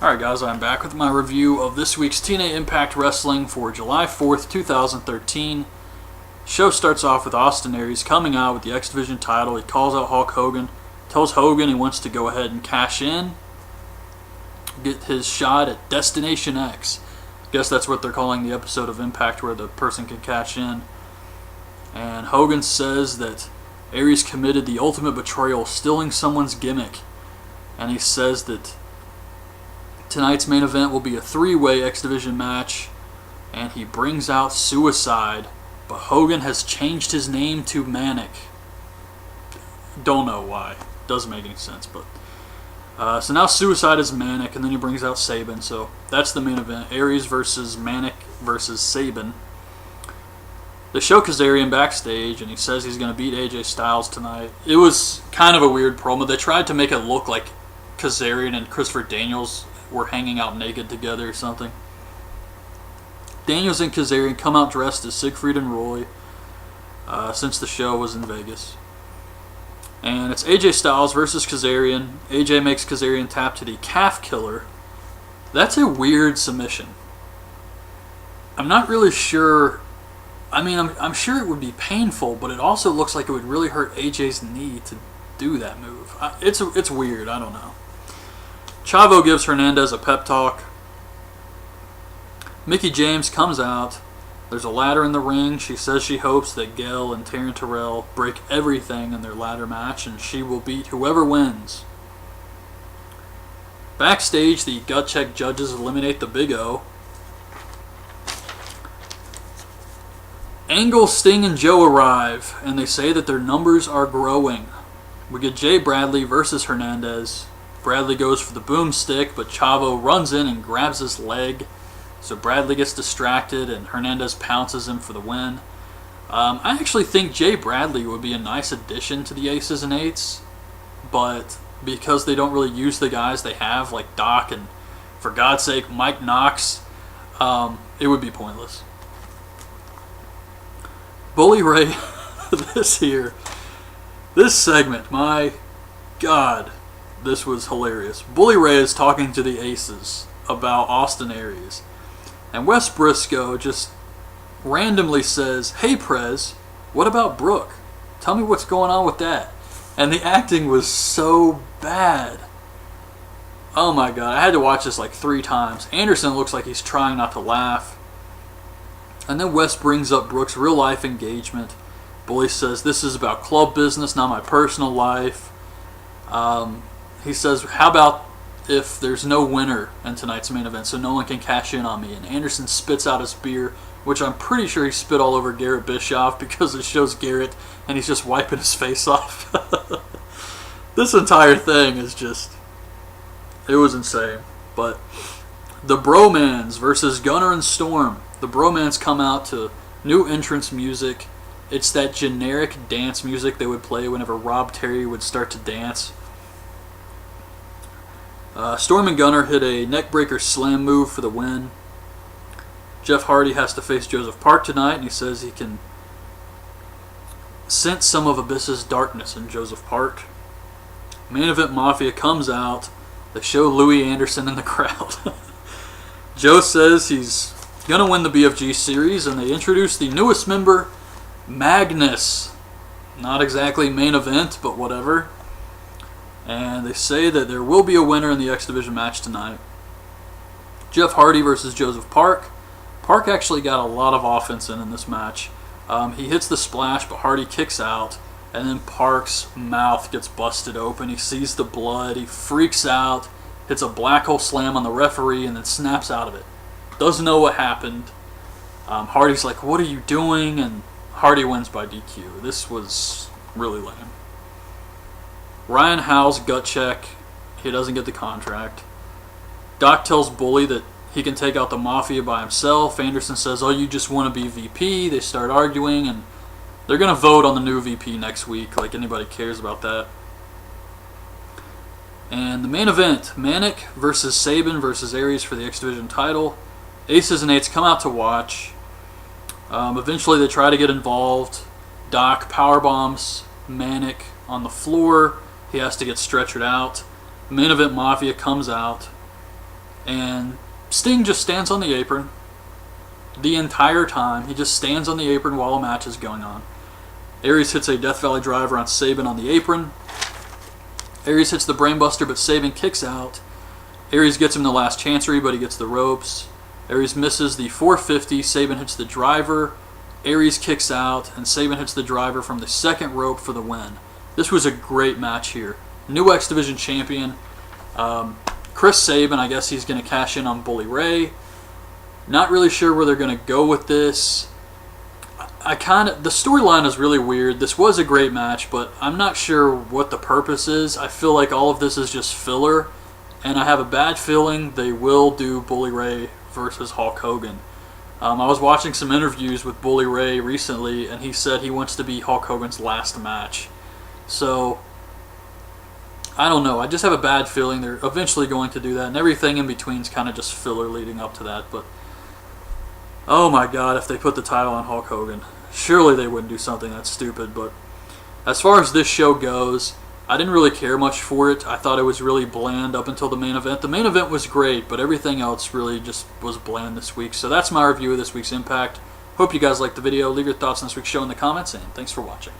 Alright guys, I'm back with my review of this week's TNA Impact Wrestling for July 4th, 2013. Show starts off with Austin Aries coming out with the X Division title. He calls out Hulk Hogan, tells Hogan he wants to go ahead and cash in, get his shot at Destination X. I guess that's what they're calling the episode of Impact where the person can cash in. And Hogan says that Aries committed the ultimate betrayal, stealing someone's gimmick. And he says that tonight's main event will be a three-way X Division match, and he brings out Suicide, but Hogan has changed his name to Manic. Don't know why. Doesn't make any sense, but so now Suicide is Manic, and then he brings out Sabin. So that's the main event: Aries versus Manic versus Sabin. They show Kazarian backstage, and he says he's going to beat AJ Styles tonight. It was kind of a weird promo. They tried to make it look like Kazarian and Christopher Daniels were hanging out naked together or something. Daniels and Kazarian come out dressed as Siegfried and Roy since the show was in Vegas. And it's AJ Styles versus Kazarian. AJ makes Kazarian tap to the calf killer. That's a weird submission. I'm not really sure. I mean, I'm sure it would be painful, but it also looks like it would really hurt AJ's knee to do that move. It's weird. I don't know. Chavo gives Hernandez a pep talk. Mickie James comes out. There's a ladder in the ring. She says she hopes that Gail and Taryn Terrell break everything in their ladder match, and she will beat whoever wins. Backstage, the gut check judges eliminate the Big O. Angle, Sting, and Joe arrive, and they say that their numbers are growing. We get Jay Bradley versus Hernandez. Bradley goes for the boomstick, but Chavo runs in and grabs his leg. So Bradley gets distracted, and Hernandez pounces him for the win. I actually think Jay Bradley would be a nice addition to the Aces and Eights, but because they don't really use the guys they have, like Doc and, for God's sake, Mike Knox, it would be pointless. Bully Ray, this segment, my God, this was hilarious. Bully Ray is talking to the Aces about Austin Aries, and Wes Briscoe just randomly says, "Hey Prez, what about Brooke? Tell me what's going on with that." And the acting was so bad. Oh my God, I had to watch this like 3 times. Anderson looks like he's trying not to laugh. And then Wes brings up Brooke's real life engagement. Bully says, "This is about club business, not my personal life." He says, "How about if there's no winner in tonight's main event so no one can cash in on me?" And Anderson spits out his beer, which I'm pretty sure he spit all over Garrett Bischoff because it shows Garrett and he's just wiping his face off. This entire thing is just, it was insane. But the Bromans versus Gunner and Storm. The Bromans come out to new entrance music. It's that generic dance music they would play whenever Rob Terry would start to dance. Storm and Gunner hit a neckbreaker slam move for the win. Jeff Hardy has to face Joseph Park tonight, and he says he can sense some of Abyss's darkness in Joseph Park. Main Event Mafia comes out. They show Louis Anderson in the crowd. Joe says he's going to win the BFG series, and they introduce the newest member, Magnus. Not exactly main event, but whatever. And they say that there will be a winner in the X Division match tonight. Jeff Hardy versus Joseph Park. Park actually got a lot of offense in this match. He hits the splash, but Hardy kicks out. And then Park's mouth gets busted open. He sees the blood. He freaks out. Hits a black hole slam on the referee and then snaps out of it. Doesn't know what happened. Hardy's like, "What are you doing?" And Hardy wins by DQ. This was really lame. Ryan Howell's gut check. He doesn't get the contract. Doc tells Bully that he can take out the Mafia by himself. Anderson says, "Oh, you just want to be VP." They start arguing, and they're going to vote on the new VP next week, like anybody cares about that. And the main event, Manic versus Sabin versus Aries for the X Division title. Aces and Eights come out to watch. Eventually they try to get involved. Doc powerbombs Manic on the floor. He has to get stretchered out. Main Event Mafia comes out. And Sting just stands on the apron the entire time. He just stands on the apron while a match is going on. Aries hits a Death Valley driver on Sabin on the apron. Aries hits the Brainbuster, but Sabin kicks out. Aries gets him the last chancery, but he gets the ropes. Aries misses the 450. Sabin hits the driver. Aries kicks out, and Sabin hits the driver from the second rope for the win. This was a great match here. New X Division champion. Chris Sabin, I guess he's going to cash in on Bully Ray. Not really sure where they're going to go with this. The storyline is really weird. This was a great match, but I'm not sure what the purpose is. I feel like all of this is just filler, and I have a bad feeling they will do Bully Ray versus Hulk Hogan. I was watching some interviews with Bully Ray recently, and he said he wants to be Hulk Hogan's last match. So, I don't know. I just have a bad feeling they're eventually going to do that, and everything in between is kind of just filler leading up to that. But, oh my God, if they put the title on Hulk Hogan. Surely they wouldn't do something that stupid. But as far as this show goes, I didn't really care much for it. I thought it was really bland up until the main event. The main event was great, but everything else really just was bland this week. So that's my review of this week's Impact. Hope you guys liked the video. Leave your thoughts on this week's show in the comments, and thanks for watching.